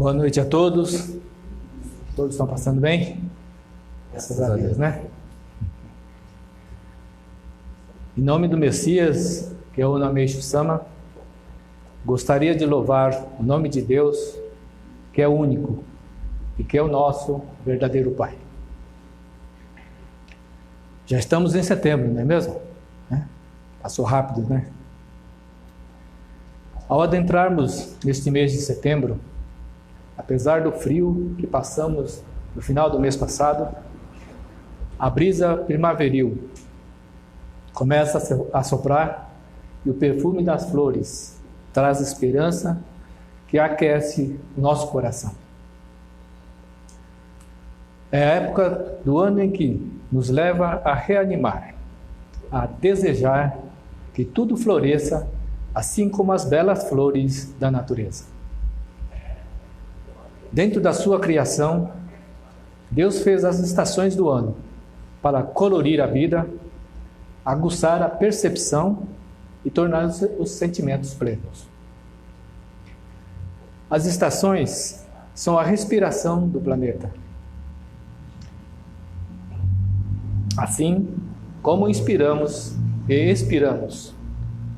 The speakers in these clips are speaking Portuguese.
Boa noite a todos. Todos estão passando bem? Graças a Deus, né? Em nome do Messias, que é o Nameixo Sama, gostaria de louvar o nome de Deus, que é único e que é o nosso verdadeiro Pai. Já estamos em setembro, não é mesmo? Passou rápido, né? Ao adentrarmos neste mês de setembro, apesar do frio que passamos no final do mês passado, a brisa primaveril começa a soprar e o perfume das flores traz esperança que aquece o nosso coração. É a época do ano em que nos leva a reanimar, a desejar que tudo floresça, assim como as belas flores da natureza. Dentro da sua criação, Deus fez as estações do ano para colorir a vida, aguçar a percepção e tornar os sentimentos plenos. As estações são a respiração do planeta. Assim como inspiramos e expiramos,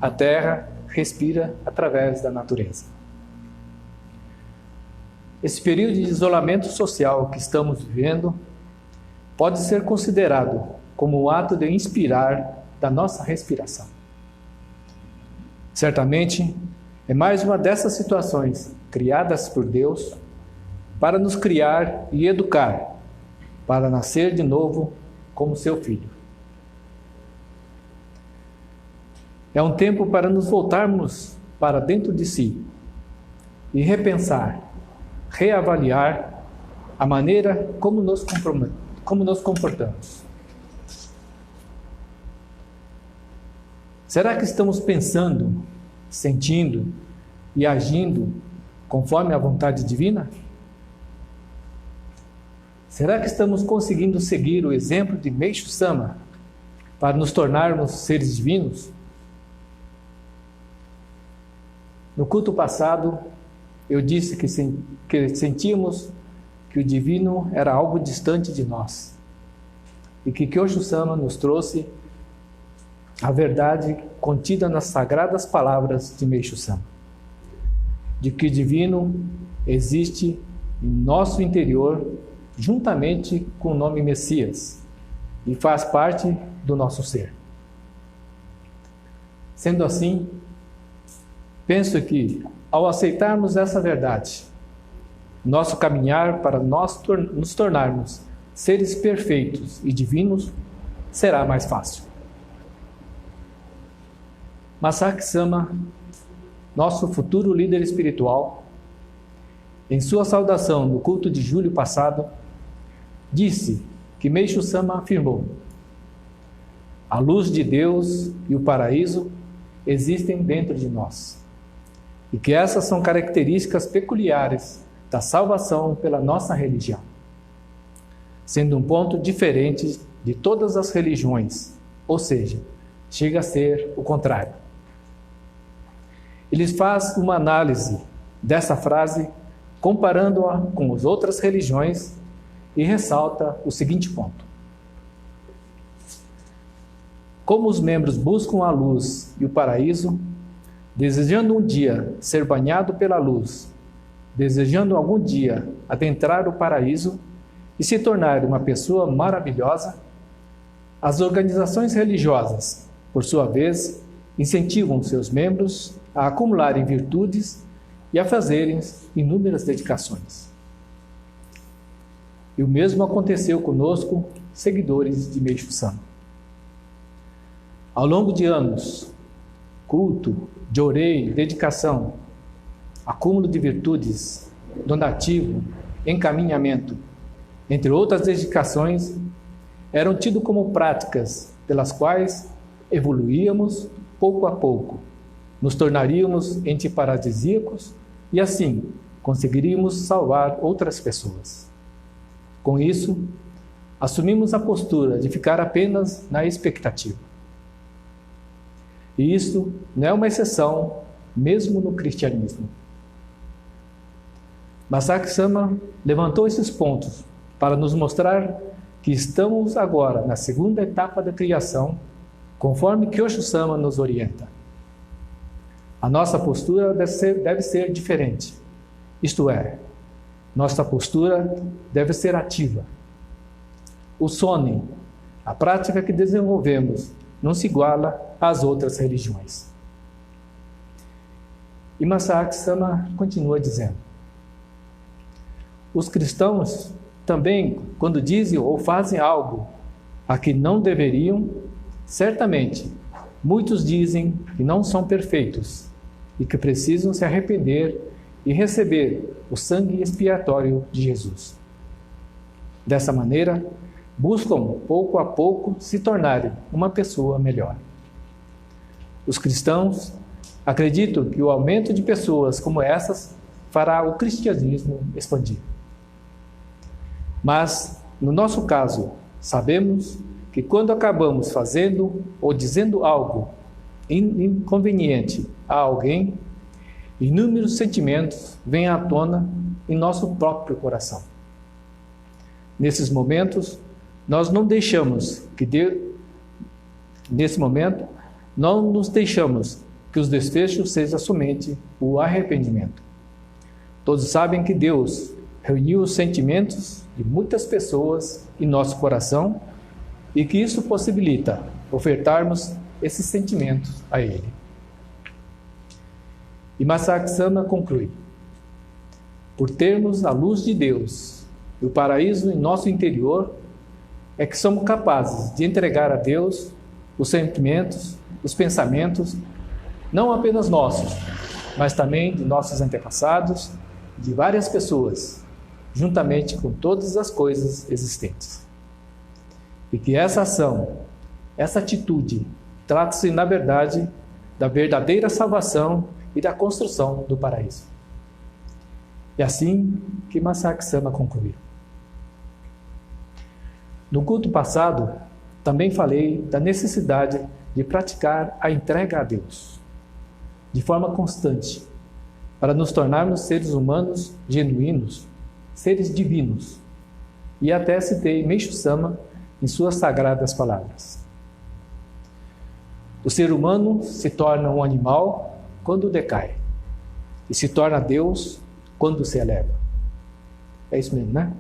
a Terra respira através da natureza. Esse período de isolamento social que estamos vivendo pode ser considerado como o ato de inspirar da nossa respiração. Certamente, é mais uma dessas situações criadas por Deus para nos criar e educar, para nascer de novo como seu filho. É um tempo para nos voltarmos para dentro de si e repensar, reavaliar a maneira como nos comportamos. Será que estamos pensando, sentindo e agindo conforme a vontade divina? Será que estamos conseguindo seguir o exemplo de Meixo Sama para nos tornarmos seres divinos? No culto passado, eu disse que sentíamos que o divino era algo distante de nós e que Kyosho Sama nos trouxe a verdade contida nas sagradas palavras de Meixo Sama, de que o divino existe em nosso interior juntamente com o nome Messias e faz parte do nosso ser. Sendo assim, penso que, ao aceitarmos essa verdade, nosso caminhar para nos tornarmos seres perfeitos e divinos será mais fácil. Masaki Sama, nosso futuro líder espiritual, em sua saudação no culto de julho passado, disse que Meixo Sama afirmou: a luz de Deus e o paraíso existem dentro de nós, e que essas são características peculiares da salvação pela nossa religião, sendo um ponto diferente de todas as religiões, ou seja, chega a ser o contrário. Ele faz uma análise dessa frase, comparando-a com as outras religiões, e ressalta o seguinte ponto: como os membros buscam a luz e o paraíso, desejando um dia ser banhado pela luz, desejando algum dia adentrar o paraíso e se tornar uma pessoa maravilhosa, as organizações religiosas, por sua vez, incentivam seus membros a acumularem virtudes e a fazerem inúmeras dedicações. E o mesmo aconteceu conosco, seguidores de Meixo Sama. Ao longo de anos, culto, jorei, dedicação, acúmulo de virtudes, donativo, encaminhamento, entre outras dedicações, eram tidos como práticas pelas quais evoluíamos pouco a pouco, nos tornaríamos entes paradisíacos e assim conseguiríamos salvar outras pessoas. Com isso, assumimos a postura de ficar apenas na expectativa. E isso não é uma exceção, mesmo no cristianismo. Masaaki Sama levantou esses pontos para nos mostrar que estamos agora na segunda etapa da criação, conforme Kyosho Sama nos orienta. A nossa postura deve ser diferente, isto é, nossa postura deve ser ativa. O Sonin, a prática que desenvolvemos, não se iguala às outras religiões. E Masaaki Sama continua dizendo: os cristãos também, quando dizem ou fazem algo a que não deveriam, certamente muitos dizem que não são perfeitos e que precisam se arrepender e receber o sangue expiatório de Jesus. Dessa maneira, buscam pouco a pouco se tornarem uma pessoa melhor. Os cristãos acreditam que o aumento de pessoas como essas fará o cristianismo expandir. Mas, no nosso caso, sabemos que quando acabamos fazendo ou dizendo algo inconveniente a alguém, inúmeros sentimentos vêm à tona em nosso próprio coração. Nesses momentos, nós não deixamos não nos deixamos que os desfechos sejam somente o arrependimento. Todos sabem que Deus reuniu os sentimentos de muitas pessoas em nosso coração e que isso possibilita ofertarmos esses sentimentos a Ele. E Masaaki Sama conclui: por termos a luz de Deus e o paraíso em nosso interior, é que somos capazes de entregar a Deus os sentimentos, os pensamentos, não apenas nossos, mas também de nossos antepassados, de várias pessoas, juntamente com todas as coisas existentes. E que essa ação, essa atitude, trata-se, na verdade, da verdadeira salvação e da construção do paraíso. É assim que Masaaki Sama concluiu. No culto passado, também falei da necessidade de praticar a entrega a Deus, de forma constante, para nos tornarmos seres humanos genuínos, seres divinos. E até citei Meishu Sama em suas sagradas palavras. O ser humano se torna um animal quando decai, e se torna Deus quando se eleva. É isso mesmo, né?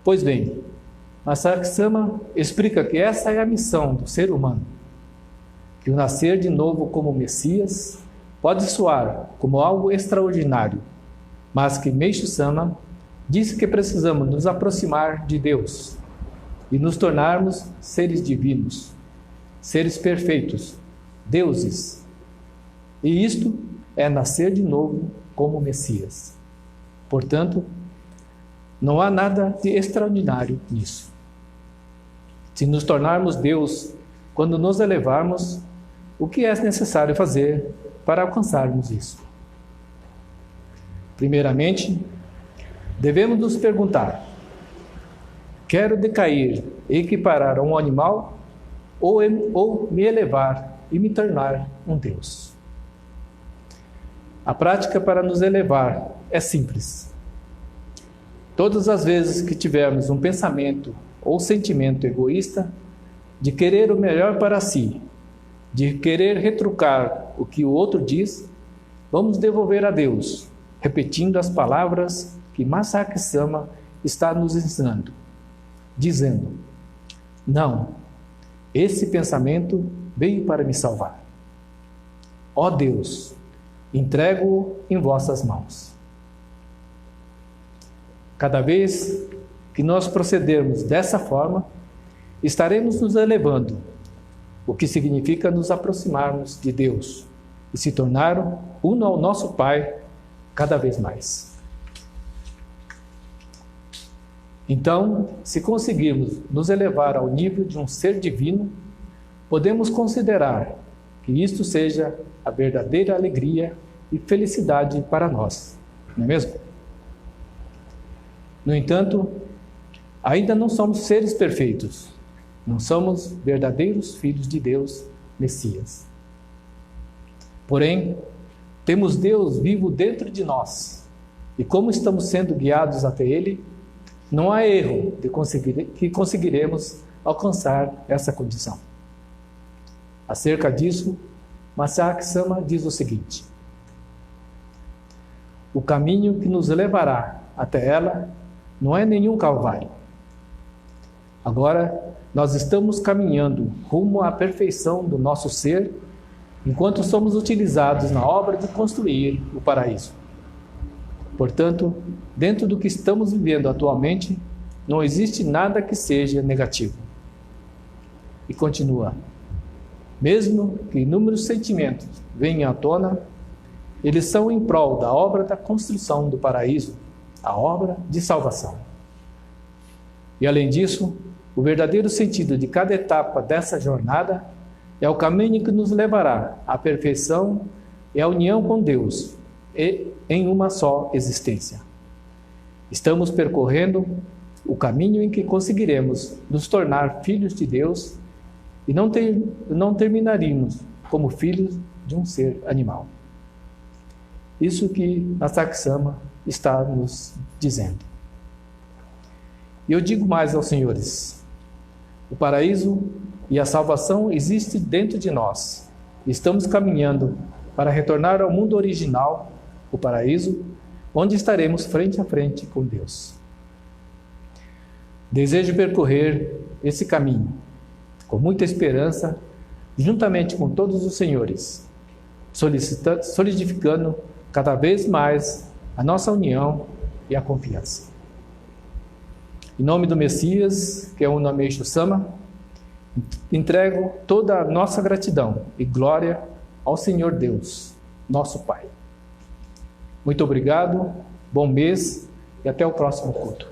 Pois bem, Masaaki Sama explica que essa é a missão do ser humano, que o nascer de novo como Messias pode soar como algo extraordinário, mas que Meishu Sama disse que precisamos nos aproximar de Deus e nos tornarmos seres divinos, seres perfeitos, deuses. E isto é nascer de novo como Messias. Portanto, não há nada de extraordinário nisso. Se nos tornarmos Deus quando nos elevarmos, o que é necessário fazer para alcançarmos isso? Primeiramente, devemos nos perguntar: quero decair e equiparar a um animal ou me elevar e me tornar um Deus? A prática para nos elevar é simples. Todas as vezes que tivermos um pensamento ou sentimento egoísta de querer o melhor para si, de querer retrucar o que o outro diz, vamos devolver a Deus, repetindo as palavras que Masaaki Sama está nos ensinando, dizendo: não, esse pensamento veio para me salvar. Ó Deus, entrego-o em vossas mãos. Cada vez que nós procedermos dessa forma, estaremos nos elevando, o que significa nos aproximarmos de Deus e se tornar uno ao nosso Pai cada vez mais. Então, se conseguirmos nos elevar ao nível de um ser divino, podemos considerar que isto seja a verdadeira alegria e felicidade para nós, não é mesmo? No entanto, ainda não somos seres perfeitos, não somos verdadeiros filhos de Deus, Messias. Porém, Temos Deus vivo dentro de nós. E como estamos sendo guiados até Ele, não há erro que conseguiremos alcançar essa condição. Acerca disso, Masaki Sama diz o seguinte: o caminho que nos levará até ela não é nenhum calvário. Agora, nós estamos caminhando rumo à perfeição do nosso ser, enquanto somos utilizados na obra de construir o paraíso. Portanto, dentro do que estamos vivendo atualmente, não existe nada que seja negativo. E continua: mesmo que inúmeros sentimentos venham à tona, eles são em prol da obra da construção do paraíso, a obra de salvação. E além disso, o verdadeiro sentido de cada etapa dessa jornada é o caminho que nos levará à perfeição e à união com Deus, em uma só existência. Estamos percorrendo o caminho em que conseguiremos nos tornar filhos de Deus e não terminaremos como filhos de um ser animal. Isso que Masaki Sama está nos dizendo. E eu digo mais aos senhores: o paraíso e a salvação existem dentro de nós. Estamos caminhando para retornar ao mundo original, o paraíso, onde estaremos frente a frente com Deus. Desejo percorrer esse caminho com muita esperança, juntamente com todos os senhores, solidificando cada vez mais a nossa união e a confiança. Em nome do Messias, que é o Nameixo Sama, entrego toda a nossa gratidão e glória ao Senhor Deus, nosso Pai. Muito obrigado, bom mês e até o próximo culto.